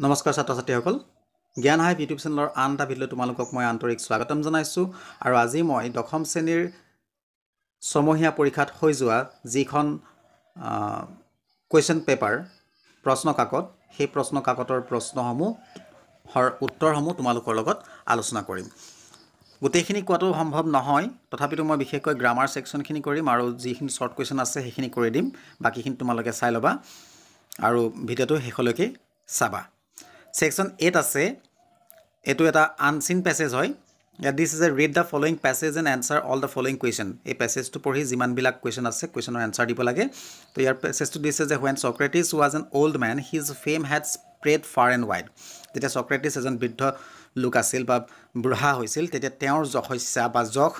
নমস্কাৰ ছাত্ৰ ছাত্ৰীসকল জ্ঞান হাইভ ইউটিউব চেনেলৰ আন এটা ভিডিঅ' তোমালোকক মই আন্তৰিক স্বাগতম জনাইছোঁ আৰু আজি মই দশম শ্ৰেণীৰ সমহীয়া পৰীক্ষাত হৈ যোৱা যিখন কুৱেশ্যন পেপাৰ প্ৰশ্ন কাকত সেই প্ৰশ্ন কাকতৰ প্ৰশ্নসমূহৰ উত্তৰসমূহ তোমালোকৰ লগত আলোচনা কৰিম গোটেইখিনি কোৱাটো সম্ভৱ নহয় তথাপিতো মই বিশেষকৈ গ্ৰামাৰ সেকশনখিনি কৰিম আৰু যিখিনি শৰ্ট কুৱেশ্যন আছে সেইখিনি কৰি দিম বাকিখিনি তোমালোকে চাই ল'বা আৰু ভিডিঅ'টো শেষলৈকে চাবা Section 8 আছে এটো এটা আনসিন প্যাসেজ হয় this is a read the following passage and answer all the following question এই প্যাসেজটো পঢ়ি যিমান বিলাক কোৱেশ্চন আছে কোৱেশ্চনৰ আনসাৰ দিব লাগে তো ইয়াৰ প্যাসেজটো দিছে যে when Socrates was an old man his fame had spread far and wide যেতিয়া সক্ৰেটিছ এজন বৃদ্ধ লোক আছিল বা বুঢ়া হৈছিল তেতিয়া তেওঁৰ যশস্যা বা যশ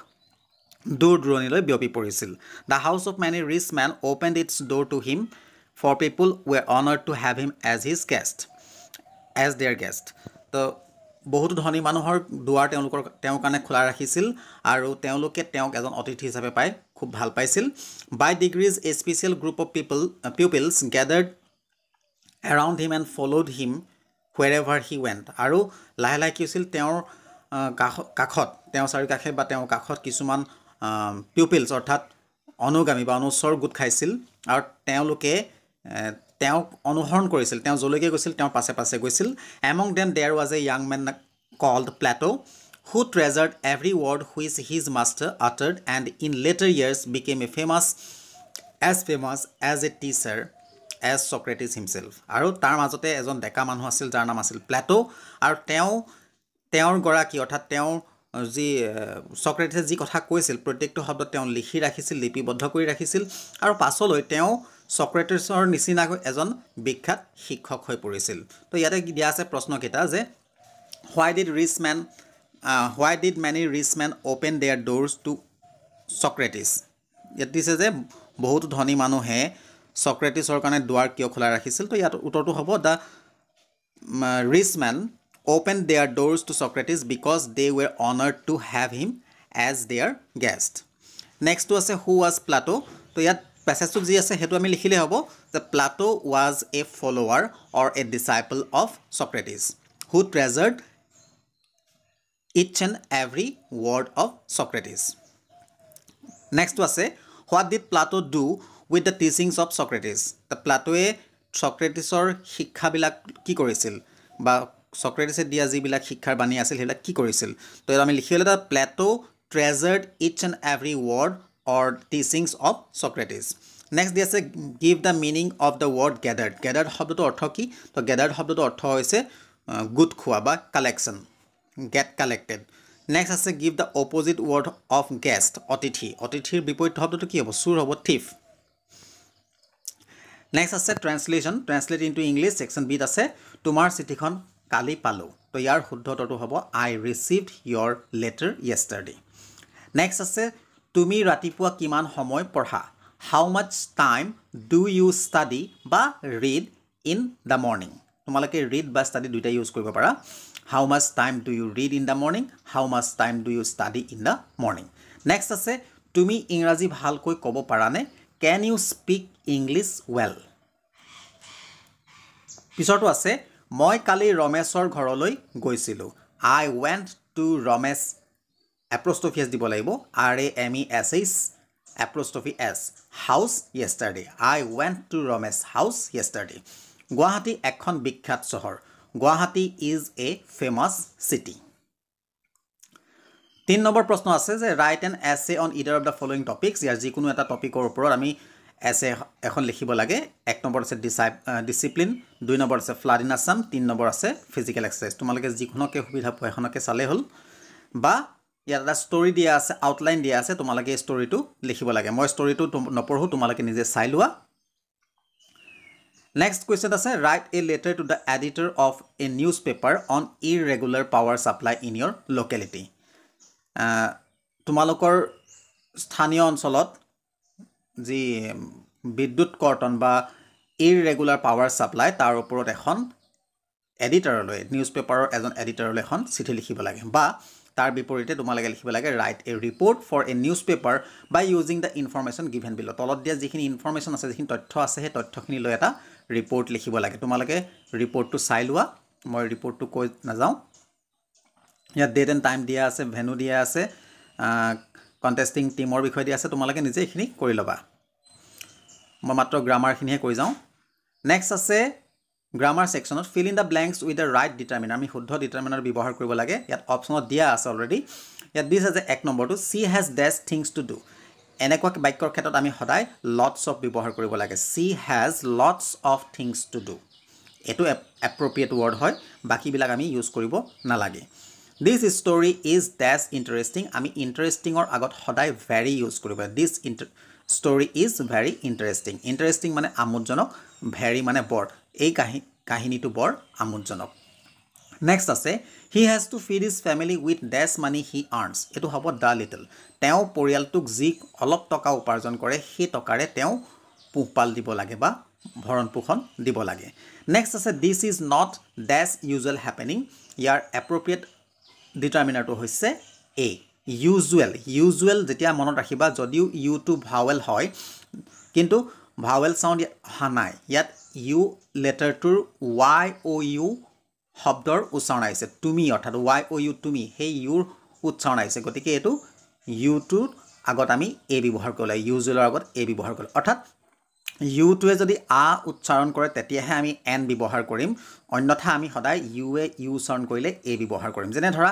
দূৰ দূৰণিলৈ বিয়পি পৰিছিল the house of many rich men opened its door to him for people were honored to have him as his guest as their guest তো বহুত ধনী মানুহৰ দুৱাৰ তেওঁৰ কাৰণে খোলা ৰাখিছিল আৰু তেওঁলোকে তেওঁক এজন অতিথি হিচাপে পাই খুব ভাল পাইছিল by degrees a special group of pupils gathered around him and followed him wherever he went আৰু লাহে লাহে কি হৈছিল তেওঁৰ কাখত তেওঁৰ চাৰি কাখে বা তেওঁৰ কাখত কিছুমান পিউপিলছ অৰ্থাৎ অনুগামী বা অনুচৰ গোট খাইছিল আৰু তেওঁলোকে তেওঁক অনুসৰণ কৰিছিল তেওঁ জলৈকে গৈছিল তেওঁৰ পাছে পাছে গৈছিল among them there was a young man called Plato who treasured every word which his master uttered and in later years became famous as a teacher as Socrates himself আৰু তাৰ মাজতে এজন ডেকা মানুহ আছিল যাৰ নাম আছিল প্লেটো আৰু তেওঁৰ গৰাকী অৰ্থাৎ তেওঁ যি সক্ৰেটিছে যি কথা কৈছিল প্ৰত্যেকটো শব্দ তেওঁ লিখি ৰাখিছিল লিপিবদ্ধ কৰি ৰাখিছিল আৰু পাছলৈ তেওঁ সক্ৰেটিছৰ নিচিনাকৈ এজন বিখ্যাত শিক্ষক হৈ পৰিছিল তো ইয়াতে দিয়া আছে প্ৰশ্নকেইটা যে why did many rich men open their doors to Socrates ইয়াত দিছে যে বহুত ধনী মানুহে সক্ৰেটিছৰ কাৰণে দুৱাৰ কিয় খোলা ৰাখিছিল তো ইয়াত উত্তৰটো হ'ব the rich men opened their doors to Socrates because they were honored to have him as their guest next to আছে who was Plato তো ইয়াত প্যাসেজটো যি আছে হেতু আমি লিখিলে হ'ব যে Plato was a follower or a disciple of Socrates who treasured each and every word of Socrates next to আছে what did Plato do with the teachings of Socrates the Platoe Socratesৰ শিক্ষাবিলাক কি কৰিছিল বা Socrates দিয়া যিবিলাক শিক্ষাৰ বাণী আছিল হেবিলাক কি কৰিছিল তো আমি লিখিলে that Plato treasured each and every word or teachings of Socrates next দিছে give the meaning of the word gathered শব্দটো অৰ্থ কি তো gathered শব্দটো অৰ্থ হৈছে গোট খোৱা বা কালেকশন get collected next আছে give the opposite word of guest অতিথিৰ বিপৰীত শব্দটো কি হ'ব চোৰ হ'ব thief next আছে translate into English section B আছে তোমাৰ চিঠিখন কালি পালো তো ইয়াৰ শুদ্ধ উত্তৰটো হ'ব I received your letter yesterday next আছে তুমি ৰাতিপুৱা কিমান সময় পঢ়া how much time do you study বা read in the morning তোমালোকে read বা study দুইটা ইউজ কৰিব পাৰা how much time do you read in the morning how much time do you study in the morning next আছে তুমি ইংৰাজী ভালকৈ ক'ব পাৰানে can you speak English well পিছৰটো আছে মই কালি ৰমেশৰ ঘৰলৈ গৈছিলো I went to Ramesh apostrophe s দিব লাগিব RAMESH apostrophe S house yesterday I went to Ramesh house yesterday Guwahati এখন বিখ্যাত চহৰ Guwahati is a famous city 3 number প্ৰশ্ন আছে যে write an essay on either of the following topics ইয়াৰ যিকোনো এটা টপিকৰ ওপৰত আমি essay এখন লিখিব লাগে 1 নম্বৰ আছে ডিসিপ্লিন 2 নম্বৰ আছে flood in Assam 3 নম্বৰ আছে physical exercise তোমালোকে যিকোনোকে সুবিধা পোৱা এখনকে চালে হল বা ইয়াত এটা ষ্টৰী দিয়া আছে আউটলাইন দিয়া আছে তোমালোকে ষ্টৰীটো লিখিব লাগে মই ষ্টৰীটো নপঢ়ো তোমালোকে নিজে চাই লোৱা next question আছে write a letter to the editor of a newspaper on irregular power supply in your locality তোমালোকৰ স্থানীয় অঞ্চলত যি বিদ্যুৎ কৰ্তন বা irregular power supply তাৰ ওপৰত এখন এডিটৰলৈ নিউজপেপাৰৰ এজন এডিটৰলৈ এখন চিঠি লিখিব লাগে বা তাৰ বিপৰীতে তোমালোকে লিখিব লাগে write a report for a newspaper by using the information given below তলত দিয়া যিখিনি ইনফৰমেশন আছে যিখিনি তথ্য আছে সেই তথ্যখিনি লৈ এটা ৰিপৰ্ট লিখিব লাগে তোমালোকে ৰিপৰ্টটো চাই লোৱা মই ৰিপৰ্টটো কৈ নাযাওঁ ইয়াত ডেট এণ্ড টাইম দিয়া আছে ভেনু দিয়া আছে কণ্টেষ্টিং টিমৰ বিষয়ে দিয়া আছে তোমালোকে নিজে এইখিনি কৰি ল'বা মই মাত্ৰ গ্ৰামাৰখিনিহে কৈ যাওঁ নেক্সট আছে গ্ৰামাৰ সেকশনত fill in the blanks with the right determiner আমি শুদ্ধ ডিটাৰমিনাৰ ব্যৱহাৰ কৰিব লাগে ইয়াত অপচনত দিয়া আছে অলৰেডি ইয়াত দিছে যে এক নম্বৰটো she has dash things to do এনেকুৱা বাক্যৰ ক্ষেত্ৰত আমি সদায় লটছ অফ ব্যৱহাৰ কৰিব লাগে she has lots of things to do এটো এপ্ৰোপ্ৰিয়েট ৱৰ্ড হয় বাকিবিলাক আমি ইউজ কৰিব নালাগে this story is dash interesting আমি ইণ্টাৰেষ্টিঙৰ আগত সদায় ভেৰি ইউজ কৰিব this story is very interesting interesting মানে আমোদজনক ভেৰি মানে বৰ এই কাহিনীটো বৰ আমোদজনক নেক্সট আছে he has to feed his family with dash money he earns এইটো হ'ব দ্য লিটল তেওঁ পৰিয়ালটোক যি অলপ টকা উপাৰ্জন কৰে সেই টকাৰে তেওঁ পোহপাল দিব লাগে বা ভৰণ পোষণ দিব লাগে নেক্সট আছে this is not dash usual happening ইয়াৰ এপ্ৰোপ্ৰিয়েট ডিটাৰমিনাৰটো হৈছে এ ইউজুৱেল যেতিয়া মনত ৰাখিবা যদিও ইউটো ভাৱেল হয় কিন্তু ভাৱেল সাউণ্ড অহা নাই ইয়াত ইউ লেটাৰটোৰ ৱাই অ' ইউ শব্দৰ উচ্চাৰণ আহিছে তুমি অৰ্থাৎ ৱাই অ' ইউ তুমি সেই ইউৰ উচ্চাৰণ আহিছে গতিকে এইটো ইউটোৰ আগত আমি এ ব্যৱহাৰ কৰিব লাগে ইউজুৱেলৰ আগত এ ব্যৱহাৰ কৰিব অৰ্থাৎ ইউটোৱে যদি আ উচ্চাৰণ কৰে তেতিয়াহে আমি এন ব্যৱহাৰ কৰিম অন্যথা আমি সদায় ইউৱে ইউ উচ্চাৰণ কৰিলে এ ব্যৱহাৰ কৰিম যেনে ধৰা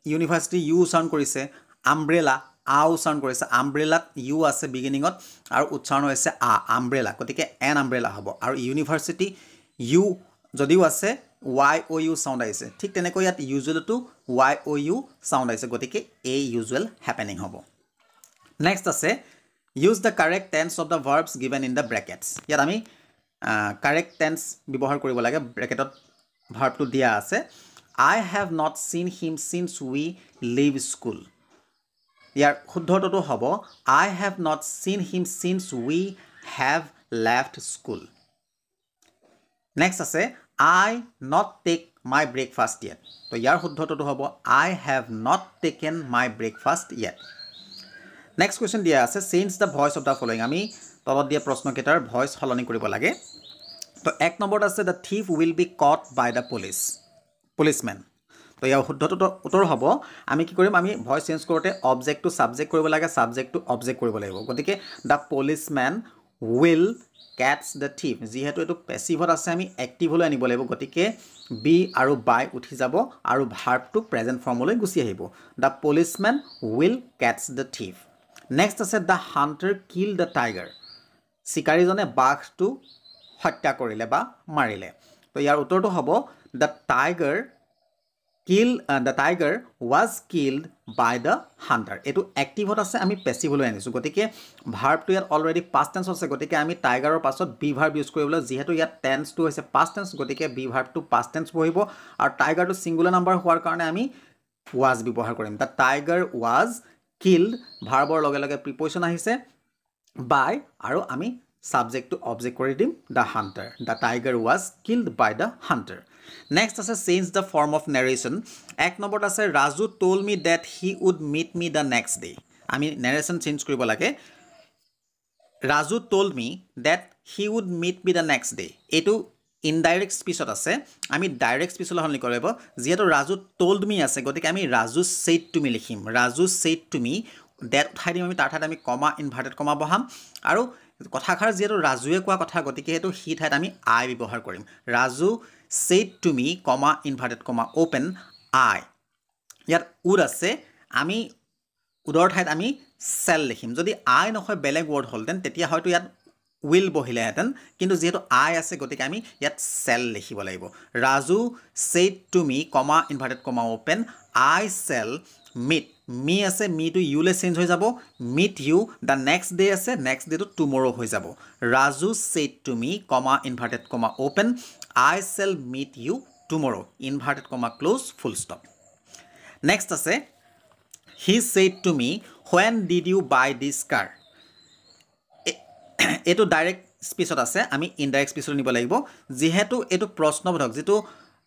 ইউনিভাৰ্চিটি ইউ উচ্চাৰণ কৰিছে আমব্ৰেলা আ উচ্চাৰণ কৰিছে আমব্ৰেলাত ইউ আছে বিগিনিঙত আৰু উচ্চাৰণ হৈছে আমব্ৰেলা গতিকে এন আমব্ৰেলা হ'ব আৰু ইউনিভাৰ্চিটি ইউ যদিও আছে ৱাই অ' ইউ চাউণ্ড আহিছে ঠিক তেনেকৈ ইয়াত ইউজুৱেলতো ৱাই অ' ইউ চাউণ্ড আহিছে গতিকে এ ইউজুৱেল হেপেনিং হ'ব নেক্সট আছে use the correct tense of the verbs given in the brackets ইয়াত আমি কাৰেক্ট টেন্স ব্যৱহাৰ কৰিব লাগে ব্ৰেকেটত ভাৰ্বটো দিয়া আছে আই have not seen him since we leave school ইয়াৰ শুদ্ধটোতো হ'ব I have not seen him since we have left school next আছে I not take my breakfast yet তো ইয়াৰ শুদ্ধটোতো হ'ব I have not taken my breakfast yet next question দিয়া আছে change the voice of the following আমি তলত দিয়া প্ৰশ্নকেইটাৰ ভইচ সলনি কৰিব লাগে তো এক নম্বৰত আছে the thief will be caught by the পুলিচমেন তো ইয়াৰ শুদ্ধটো উত্তৰ হ'ব আমি কি কৰিম আমি ভইচ চেঞ্জ কৰোঁতে অবজেক্টটো ছাবজেক্ট কৰিব লাগে ছাবজেক্টটো অবজেক্ট কৰিব লাগিব গতিকে the policemen will catch the thief যিহেতু এইটো পেছিভত আছে আমি এক্টিভলৈ আনিব লাগিব গতিকে বি আৰু বাই উঠি যাব আৰু ভাৰ্বটো প্ৰেজেণ্ট ফৰ্মলৈ গুচি আহিব the policemen will catch the thief next আছে the hunter kill the tiger চিকাৰীজনে বাঘটো হত্যা কৰিলে বা মাৰিলে তো ইয়াৰ উত্তৰটো হ'ব the tiger was killed by the hunter এইটো এক্টিভত আছে আমি পেছিভলৈ আনিছোঁ গতিকে ভাৰ্বটো ইয়াত অলৰেডি পাষ্ট টেন্স আছে গতিকে আমি টাইগাৰৰ পাছত বি ভাৰ্ব ইউজ কৰিবলৈ যিহেতু ইয়াত টেন্সটো হৈছে পাষ্ট টেন্স গতিকে বি ভাৰ্বটো পাষ্ট টেন্স বহিব আৰু টাইগাৰটো ছিংগুলাৰ নাম্বাৰ হোৱাৰ কাৰণে আমি ৱাজ ব্যৱহাৰ কৰিম দ্য টাইগাৰ ৱাজ কিল্ড ভাৰ্বৰ লগে লগে প্ৰিপজিশ্যন আহিছে বাই আৰু আমি সাবজেক্টটো অবজেক্ট কৰি দিম the hunter the tiger was killed by the hunter next আছে change the form of narration এক নম্বৰত আছে Raju told me dash he would meet me the next day আমি নেৰেশ্যন চেঞ্জ কৰিব লাগে Raju told me dash he would meet me the next day এইটো indirect স্পীচত আছে আমি ডাইৰেক্ট স্পীচলৈ সলনি কৰিব লাগিব যিহেতু ৰাজু ট'ল্ড মি আছে গতিকে আমি ৰাজু ছেইড টু মি লিখিম Raju said to me date উঠাই দিম আমি তাৰ ঠাইত আমি কমা ইনভাৰ্টেড কমা বহাম আৰু কথাষাৰ যিহেতু ৰাজুৱে কোৱা কথা গতিকে সেইটো সি ঠাইত আমি আই ব্যৱহাৰ কৰিম Raju said to me comma inverted comma open I ইয়াত উড আছে আমি উডৰ ঠাইত আমি চেল লিখিম যদি আই নহয় বেলেগ ৱৰ্ড হ'লহেঁতেন তেতিয়া হয়তো ইয়াত উইল বহিলেহেঁতেন কিন্তু যিহেতু আই আছে গতিকে আমি ইয়াত চেল লিখিব লাগিব Raju said to me comma inverted comma open I shall meet me আছে মিটো ইউলে চেঞ্জ হৈ যাব meet you the next day আছে নেক্সট ডেটো টুমৰো হৈ যাব Raju said to me comma inverted comma open I shall meet you tomorrow inverted comma close full stop next আছে he said to me when did you buy this car এইটো direct স্পীচত আছে আমি indirect স্পীচলৈ নিব লাগিব যিহেতু এইটো প্ৰশ্নবোধক যিটো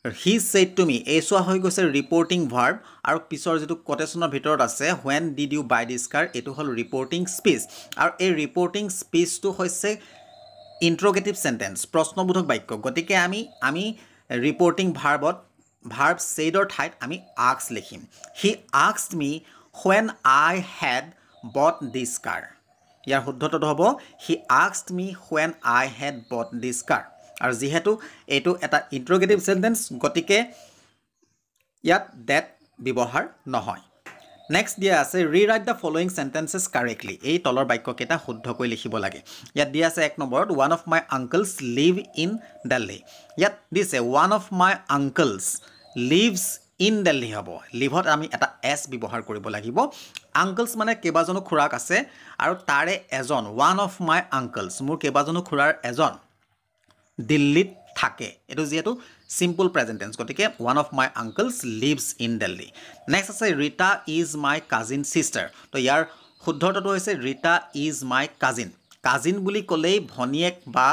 হি ছেইড টু মি এই চোৱা হৈ গৈছে ৰিপৰ্টিং ভাৰ্ব আৰু পিছৰ যিটো কোটেশ্যনৰ ভিতৰত আছে when did you buy this car এইটো হ'ল ৰিপৰ্টিং স্পীচ আৰু এই ৰিপৰ্টিং স্পীচটো হৈছে ইন্ট্ৰগেটিভ সেন্টেন্স প্ৰশ্নবোধক বাক্য গতিকে আমি ৰিপৰ্টিং ভাৰ্ব saidৰ ঠাইত আমি asked লিখিম he asked me when I had bought this car ইয়াৰ শুদ্ধটো হ'ব he asked me when I had bought this car আৰু যেহেতু এটো এটা ইন্ট্ৰগেটিভ সেন্টেন্স গতিকে ইয়াত that ব্যৱহাৰ নহয় Next দিয়া আছে rewrite the following sentences correctly এই তলৰ বাক্যকেইটা শুদ্ধকৈ লিখিব লাগে ইয়াত দিয়া আছে এক নম্বৰত one of my uncles live in Delhi ইয়াত দিছে one of my uncles lives in Delhi হ'ব লিভত আমি এটা s ব্যৱহাৰ কৰিব লাগিব uncles মানে কেবাজনো খুৰাক আছে আৰু তাৰে এজন one of my uncles মোৰ কেবাজনো খুৰাৰ এজন দিল্লীত থাকে এটো যেটো simple present tense গতিকে one of my uncles lives in Delhi next আছে Rita is my cousin sister তো ইয়াৰ শুদ্ধটো হৈছে Rita is my cousin বুলি কলেই ভনিয়েক বা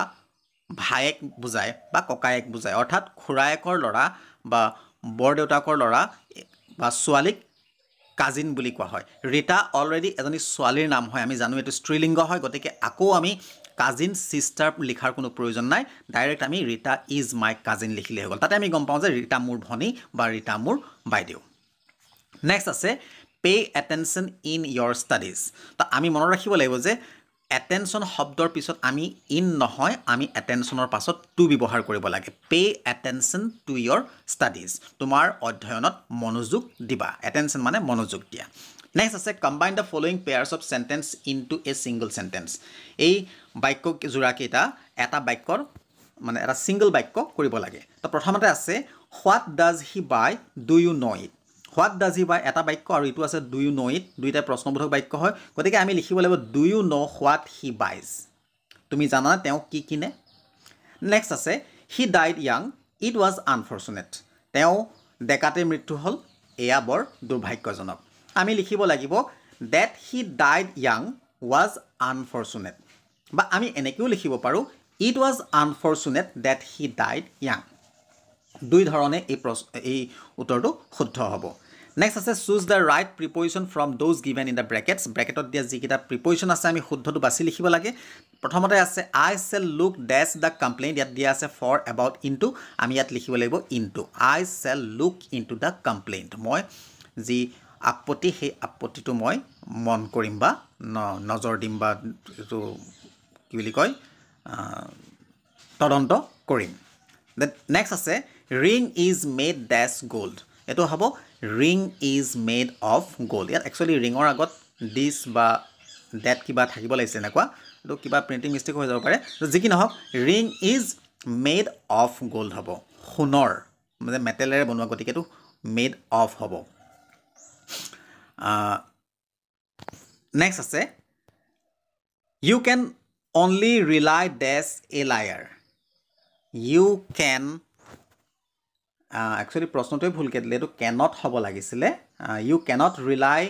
ভায়েক বুজায় বা ককায়েক বুজায় অৰ্থাৎ খুৰায়েকৰ লৰা বা বৰদেউতাকৰ লৰা বা ছোৱালীক cousin বুলি কোৱা হয় Rita already এজনী ছোৱালীৰ নাম হয় আমি জানো এটো স্ত্ৰীলিংগ হয় গতিকে আকৌ আমি cousin sister লিখাৰ কোনো প্ৰয়োজন নাই ডাইৰেক্ট আমি Rita is my cousin লিখিলে হৈ গল তাতে আমি গম পাওঁ যে Rita মোৰ ভনী বা Rita মোৰ বাইদেউ নেক্সট আছে pay attention in your studies তা আমি মনত ৰাখিব লাগিব যে attention শব্দৰ পিছত আমি in নহয় আমি attentionৰ পাছত to ব্যৱহাৰ কৰিব লাগে pay attention to your studies তোমাৰ অধ্যয়নত মনোযোগ দিবা attention মানে মনোযোগ দিয়া Next আছে combine the following pairs of sentence into a single sentence এই বাক্য জোড়া কেইটা এটা বাক্যৰ মানে এটা সিঙ্গল বাক্য কৰিব লাগে তো প্ৰথমতে আছে what does he buy do you know it what does he buy এটা বাক্য আৰু ইটো আছে do you know it দুইটা প্ৰশ্নবোধক বাক্য হয় গতিকে আমি লিখিব লাগিব do you know what he buys তুমি জানা তেওঁ কি কিনে next আছে he died young it was unfortunate তেওঁ ডেকাতে মৃত্যু হল এয়া বৰ দুৰ্ভাগ্যজনক আমি লিখিব লাগিব that he died young was unfortunate বা আমি এনেকেও লিখিব পাৰো it was unfortunate that he died young দুই ধৰণে এই উত্তৰটো শুদ্ধ হ'ব নেক্সট আছে choose the right preposition from those given in the brackets ব্ৰেকেটত দিয়া যিকিটা preposition আছে আমি শুদ্ধটো বাছি লিখিব লাগে প্ৰথমতে আছে I shall look dash the complaint ইয়াত দিয়া আছে for about into আমি ইয়াত লিখিব লাগিব into I shall look into the complaint মই যি আপত্তি হে আপত্তিটো মই মন কৰিম বা নজৰ দিম বা এটো কি বুলি কয় তদন্ত কৰিম নেক্সট আছে ring is made dash gold এটো হ'ব ring is made of gold ইয়াত একচুয়ালি ringৰ আগত this বা that কিবা থাকিব লাগিছে এনেকুৱা এটো কিবা প্ৰিন্টিং মিস্টেক হৈ যাব পাৰে তো যি কি নহওক ring is made of gold হ'ব সোণৰ মানে মেটেলেৰে বনোৱা গতিকে এটো made of হ'ব next আছে you can only rely dash a liar you can actually প্ৰশ্নটোই ভুল কে দিলে এটো cannot হ'ব লাগিছিলে you cannot rely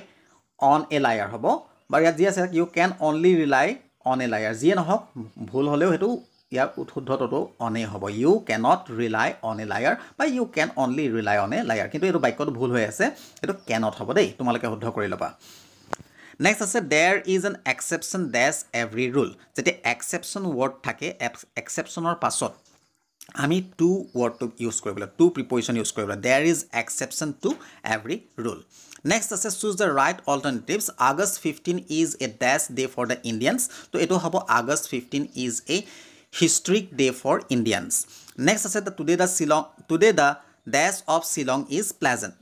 on a liar হ'ব বা ইয়াত যি আছে you can only rely on a liar যিয়ে নহওক ভুল হলেও হেতু ইয়াৰ শুদ্ধটো অনে হ'ব you cannot rely on a liar বা you can only rely on a liar কিন্তু এটো বাক্যটো ভুল হৈ আছে এটো cannot হ'ব দেই তোমালোকে শুদ্ধ কৰি লবা next আছে there is an exception dash every rule যেতে exception word থাকে exceptionৰ পাছত আমি to word to use কৰিব লাগে to preposition use কৰিব লাগে there is exception to every rule next আছে choose the right alternatives August 15 is a dash day for the Indians তো এটো হ'ব August 15 is a historic day for Indians next আছে today the dash of Shillong is pleasant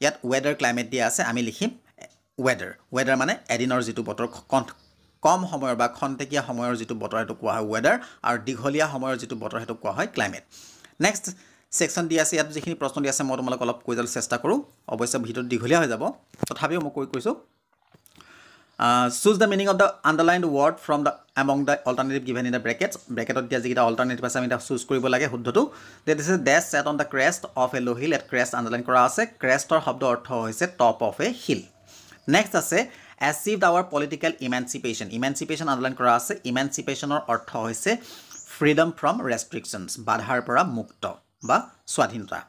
ইয়াত weather climate দিয়া আছে আমি লিখিম weather মানে এদিনৰ যেটো বতৰ কম সময়ৰ বা খন্তেকিয়া সময়ৰ যেটো বতৰ এটো কোৱা হয় weather আৰু দীঘলীয়া সময়ৰ যেটো বতৰ হেতু কোৱা হয় climate next section দিয়া আছে ইয়াত যিখিনি প্ৰশ্ন দিয়া আছে মই তোমালোক অলপ কৈ যাল চেষ্টা কৰো অৱশ্যে ভিডিঅ' দীঘলীয়া হৈ যাব তথাপিও মই কৈছো choose the meaning of the underlined word from the among the alternative given in the brackets bracketত দিয়া যিকিটা alternative আছে আমি এটা চুজ কৰিব লাগে শুদ্ধটো that is a dash set on the crest of a low hill at crest underline কৰা আছে crestৰ শব্দ অৰ্থ হৈছে top of a hill next আছে achieved our political emancipation underline কৰা আছে emancipationৰ অৰ্থ হৈছে freedom from restrictions বাধাৰ পৰা মুক্ত বা স্বাধীনতা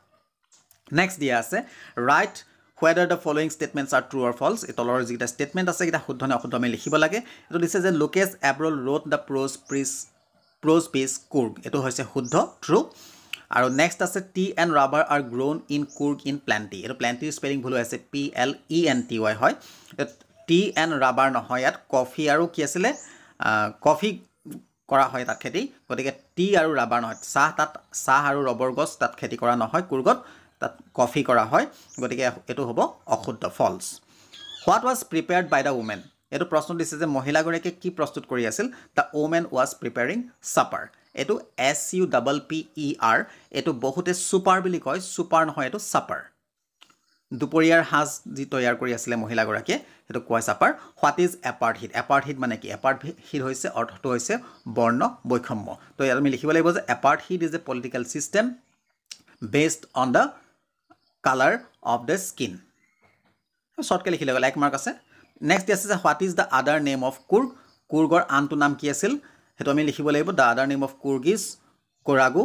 next দিয়া আছে write whether the following statements are true or false এতলৰ যিটা statement আছে এটা শুদ্ধ নে অশুদ্ধ আমি লিখিব লাগে এটো দিছে যে Lucas Abrol wrote the prose prose piece Coorg এইটো হৈছে শুদ্ধ ট্ৰু আৰু নেক্সট আছে tea and rubber are grown in Coorg in plenty এইটো প্লেণ্টিৰ স্পেলিং ভুল হৈ আছে PLENTY হয় টি এণ্ড ৰাবাৰ নহয় ইয়াত কফি আৰু কি আছিলে কফি কৰা হয় তাত খেতি গতিকে টি আৰু ৰাবাৰ নহয় চাহ আৰু ৰবৰ গছ তাত খেতি কৰা নহয় কুৰ্গত তাত কফি কৰা হয় গতিকে এইটো হ'ব অশুদ্ধ false what was prepared by the woman এইটো প্ৰশ্ন দিছে যে মহিলাগৰাকীয়ে কি প্ৰস্তুত কৰি আছিল the woman was preparing supper এইটো SUPPER এইটো বহুতে ছুপাৰ বুলি কয় ছুপাৰ নহয় এইটো ছাপাৰ দুপৰীয়াৰ সাজ যি তৈয়াৰ কৰি আছিলে মহিলাগৰাকীয়ে সেইটো কোৱা ছাপাৰ হোৱাট ইজ এপাৰ্টহিড মানে কি এপাৰ্টহিড হৈছে অৰ্থটো হৈছে বৰ্ণ বৈষম্য তো ইয়াত আমি লিখিব লাগিব যে apartheid is a political system based on the colour of the skin শ্বৰ্টকৈ লিখিলে গ'ল 1 মাৰ্ক আছে নেক্সট আছে যে what is the other name of Coorg কুৰ্গৰ আনটো নাম কি আছিল সেইটো আমি লিখিব লাগিব the other name of Coorg is Kodagu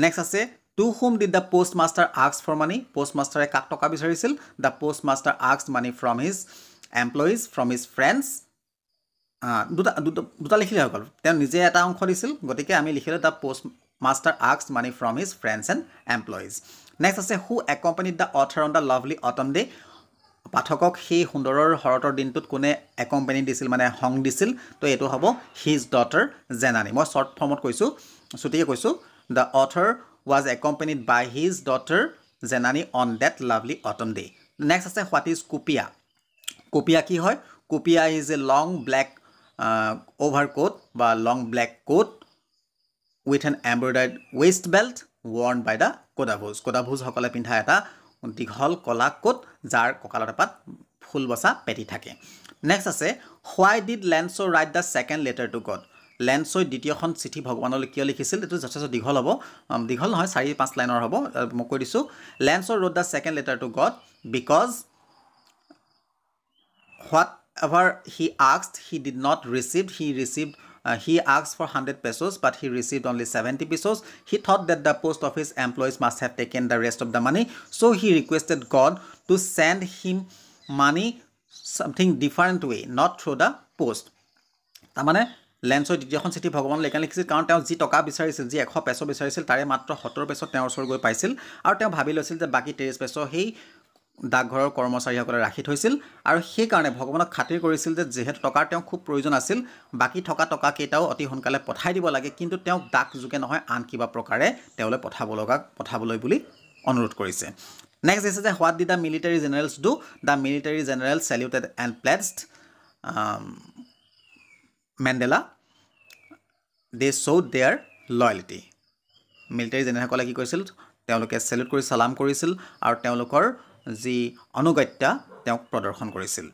next আছে to whom did the postmaster ask for money postmaster কাক টকা বিচাৰিছিল the postmaster asked money from his employees from his friends দুটা লিখিলে হৈ গ'ল তেওঁ নিজে এটা অংশ দিছিল গতিকে আমি লিখিলে the postmaster asked money from his friends and employees next আছে who accompanied the author on the lovely autumn day পাঠকক সেই সুন্দৰৰ হৰতৰ দিনটোত কোনে একম্পেনি দিছিল মানে হং দিছিল তো এইটো হ'ব his daughter জেনানী মই শৰ্ট ফৰ্মত কৈছোঁ ছুটিকে কৈছোঁ the author was accompanied by his daughter Zenani on that lovely autumn day. Next আছে what is kupia? Kupia কি হয়? Kupia is a long black overcoat বা long black coat with an embroidered waist belt worn by the Kodavus. Kodavus সকলে পিন্ধা এটা দীঘল কলা coat যাৰ কঁকালত এপাত ফুল বসা পেটি থাকে. Next আছে why did Lanso write the second letter to God? লেন্সই দ্বিতীয়খন চিঠি ভগৱানলৈ কিয় লিখিছিল এইটো যথেষ্ট দীঘল হ'ব দীঘল নহয় 4-5 লাইনৰ হ'ব মই কৈ দিছোঁ লেন্সো wrote the second letter to God because whatever he asked he did not receive he asked for 100 pesos but he received only 70 pesos he thought that the post office employees must have taken the rest of the money so he requested God to send him money something different way not through the post তাৰমানে লেন্সৰ দ্বিতীয়খন চিঠি ভগৱানলৈ এইকাৰণে লিখিছিল কাৰণ তেওঁ যি টকা বিচাৰিছিল যি 100 পেছো বিচাৰিছিল তাৰে মাত্ৰ 70 পেছো তেওঁৰ ওচৰত গৈ পাইছিল আৰু তেওঁ ভাবি লৈছিল যে বাকি 30 পেছো সেই ডাকঘৰৰ কৰ্মচাৰীসকলে ৰাখি থৈছিল আৰু সেই কাৰণে ভগৱানক খাতিৰ কৰিছিল যে যেহেতু টকাৰ তেওঁ খুব প্ৰয়োজন আছিল বাকি টকা কেইটাও অতি সোনকালে পঠাই দিব লাগে কিন্তু তেওঁ ডাক যোগে নহয় আন কিবা প্ৰকাৰে তেওঁলৈ পঠাবলৈ বুলি অনুৰোধ কৰিছে নেক্সট is যে what did the military generals do the military generals saluted and pledged Mandela they showed their loyalty military জেনেৰেলসকলে কি কৰিছিল তেওঁলোকে সেলুট কৰি সালাম কৰিছিল আৰু তেওঁলোকৰ যি অনুগত্যা তেওঁক প্ৰদৰ্শন কৰিছিল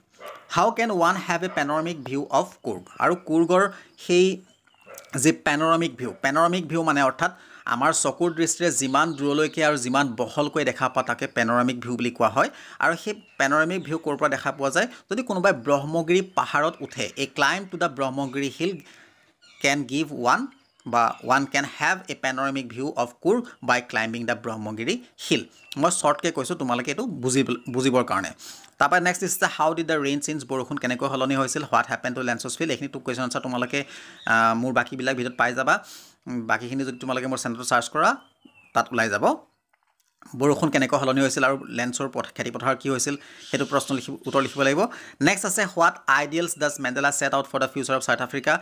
how can one have a panoramic view of Coorg আৰু কুৰ্গৰ সেই যি panoramic view মানে অৰ্থাৎ আমাৰ চকুৰ দৃষ্টিৰে যিমান দূৰলৈকে আৰু যিমান বহলকৈ দেখা পা তাকে panoramic view বুলি কোৱা হয় আৰু সেই panoramic view ক'ৰ পৰা দেখা পোৱা যায় যদি কোনোবাই ব্ৰহ্মগিৰি পাহাৰত উঠে a climb to the Brahmagiri hill can give one can have a panoramic view of Coorg by climbing the Brahmagiri hill মই শৰ্টকে কৈছো তোমালোকে এটো বুজিবৰ কাৰণে তাপা next is how did the rain change বৰষুণ কেনেকৈ হলনি হৈছিল what happen to Lencho's field এখিনি টু কোৱেশ্চন আছে তোমালোকে মোৰ বাকি বিলাক ভিডিঅত পাই যাবা বাকিখিনি যদি তোমালোকে মোৰ চেনেলটো সাৰ্চ কৰা তাত ওলাই যাব বৰষুণ কেনেকৈ হলনি হৈছিল আৰু লেন্সৰ খেতি পথাৰ কি হৈছিল হেতু প্ৰশ্ন উত্তৰ লিখিব লাগিব নেক্সট আছে what ideals does Mandela set out for the future of South Africa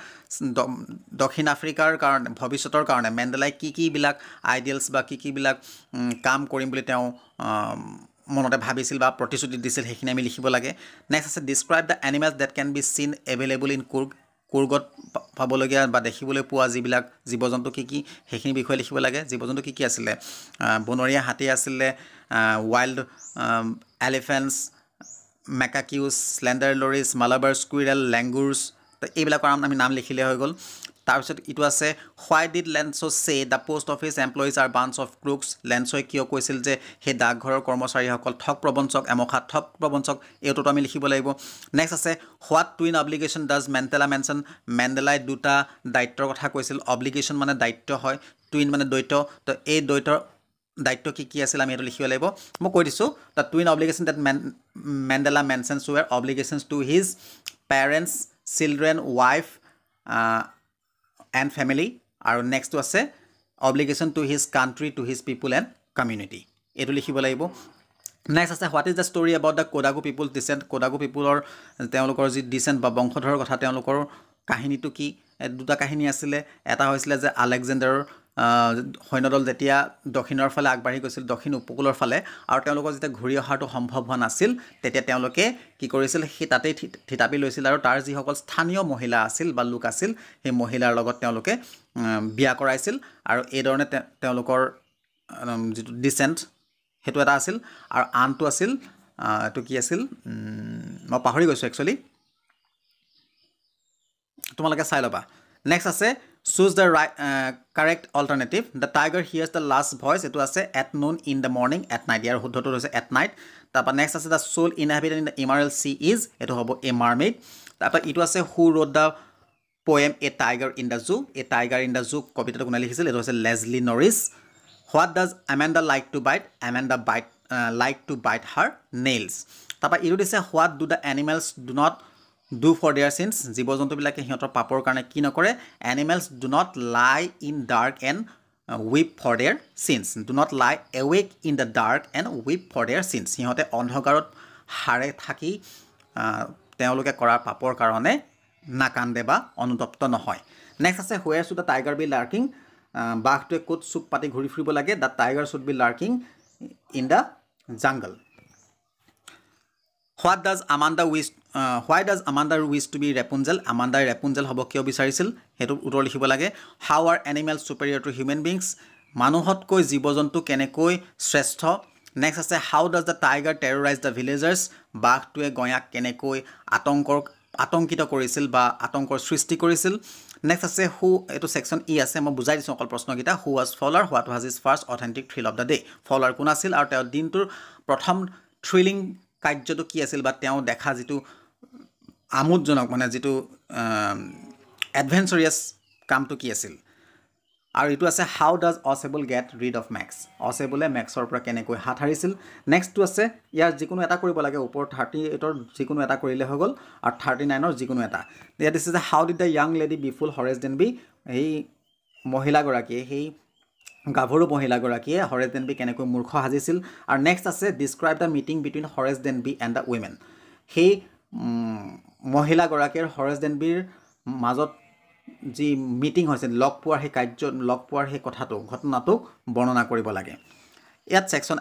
দক্ষিণ আফ্ৰিকাৰ কাৰণে ভৱিষ্যতৰ কাৰণে মেণ্ডেলাই কি বিলাক আইডিয়ালস বা কি বিলাক কাম কৰিম বুলি তেওঁ মনতে ভাবিছিল বা প্ৰতিশ্ৰুতি দিছিল হেখিনি আমি লিখিব লাগে নেক্সট আছে describe the animals that can be seen available in কুৰ্গত পাবলগীয়া বা দেখিবলৈ পোৱা যিবিলাক জীবজন্তু কি হেখিনি বিষয় লিখিব লাগে জীবজন্তু কি আছিলে বনৰীয়া হাতী আছিলে ওয়াইল্ড এলিফেন্টস মেকাকিউস স্লেন্ডাৰ লৰিস মালাবাৰ স্কুইৰেল লেংগুৰস এইবিলাকৰ আমি নাম লিখিলে হৈ গ'ল তাৰপিছত ইটো আছে why did Lanso say the post office employees are bunch of crooks লেন্সই কিয় কৈছিল যে হে ডাকঘৰৰ কৰ্মচাৰীসকল ঠক প্ৰবঞ্চক এমখা ঠক প্ৰবঞ্চক এইটো আমি লিখিব লাগিব নেক্সট আছে what twin obligation does Mandela mention মেণ্ডেলাই দুটা দায়িত্বৰ কথা কৈছিল obligation মানে দায়িত্ব হয় twin মানে দ্বৈত তো এই দ্বৈতৰ দায়িত্ব কি আছিল আমি এটো লিখিব লাগিব মই কৈ দিছো the twin obligation that Mandela mentions were obligations to his parents children wife and family আৰু নেক্সটটো আছে obligation to his country to his people and community এইটো লিখিব লাগিব নেক্সট আছে what is the story about the Kodagu people descent Kodagu পিপুলৰ তেওঁলোকৰ যি ডিচেণ্ট বা বংশধৰৰ কথা তেওঁলোকৰ কাহিনীটো কি দুটা কাহিনী আছিলে এটা হৈছিলে যে আলেকজেণ্ডাৰৰ সৈন্যদল যেতিয়া দক্ষিণৰ ফালে আগবাঢ়ি গৈছিল দক্ষিণ উপকূলৰ ফালে আৰু তেওঁলোকৰ যেতিয়া ঘূৰি অহাটো সম্ভৱ হোৱা নাছিল তেতিয়া তেওঁলোকে কি কৰিছিল সেই তাতেই থিতাপি লৈছিল আৰু তাৰ যিসকল স্থানীয় মহিলা আছিল বা লোক আছিল সেই মহিলাৰ লগত তেওঁলোকে বিয়া কৰাইছিল আৰু এই ধৰণে তেওঁলোকৰ যিটো ডিচেণ্ট সেইটো এটা আছিল আৰু আনটো আছিল এইটো কি আছিল মই পাহৰি গৈছোঁ একচুৱেলি তোমালোকে চাই ল'বা নেক্সট আছে choose the right correct alternative the tiger hears the last voice এটো আছে at noon in the morning at night ইয়াৰ শুদ্ধটো হৈছে at night তাৰপৰা নেক্সট আছে the soul inhabited in the emerald sea is এটো হ'ব a mermaid তাৰপৰা ইটো আছে who wrote the poem a tiger in the zoo a tiger in the zoo কবিতাটো কোনে লিখিছিল এটো হৈছে লেজলি নৰিছ what does Amanda like to bite Amanda like to bite her nails তাৰপৰা ইটো দিছে what do the animals do not do for their sins জীৱ-জন্তুবিলাকে সিহঁতৰ পাপৰ কাৰণে কি নকৰে animals do not lie in dark and weep for their sins do not lie awake in the dark and weep for their sins সিহঁতে অন্ধকাৰত হাৰে থাকি তেওঁলোকে কৰা পাপৰ কাৰণে নাকান্দে বা অনুতপ্ত নহয় নেক্সট আছে where should the tiger be lurking বাঘটোৱে ক'ত চুপ পাতি ঘূৰি ফুৰিব লাগে the tiger should be lurking in the jungle What does Amanda wish why does Amanda wish to be Rapunzel Amanda Rapunzel হ'ব কিয় বিচাৰিছিল হেতু উত্তৰ লিখিব লাগে how are animals superior to human beings মানুহতকৈ জীৱ-জন্তু কেনেকৈ শ্ৰেষ্ঠ নেক্সট আছে how does the tiger terrorize the villagers বাঘটোৱে গয়াক কেনেকৈ আতংকিত কৰিছিল বা আতংকৰ সৃষ্টি কৰিছিল নেক্সট আছে who এটো সেকশন ই আছে মই বুজাই দিছো অকল প্ৰশ্নকিটা who was Fowler what was his first authentic thrill of the day Fowler কোন আছিল আৰু তেওঁৰ দিনটোৰ প্ৰথম থ্ৰিলিং কাৰ্যটো কি আছিল বা তেওঁ দেখা যিটো আমোদজনক মানে যিটো এডভেঞ্চাৰাছ কামটো কি আছিল আৰু ইটো আছে how does Osable get rid of Max Osable Maxৰ পৰা কেনেকৈ হাত হাৰিছিল নেক্সটটো আছে ইয়াৰ যিকোনো এটা কৰিব লাগে ওপৰ 38 ৰ যিকোনো এটা কৰিলে হৈ গল আৰু 39 ৰ যিকোনো এটা ইয়াত দিছে যে how did the young lady befool Horace Denby এই মহিলাগৰাকীয়ে সেই গাভৰু মহিলাগৰাকীয়ে Horace Denby কেনেকৈ মূৰ্খ হাজিছিল আৰু নেক্সট আছে describe the meeting between Horace Denby and the women সেই মহিলাগৰাকীৰ Horace Denbyৰ মাজত যি মিটিং হৈছিল লগ পোৱাৰ সেই কাৰ্য লগ পোৱাৰ সেই কথাটো ঘটনাটো বৰ্ণনা কৰিব লাগে ইয়াত সেকশন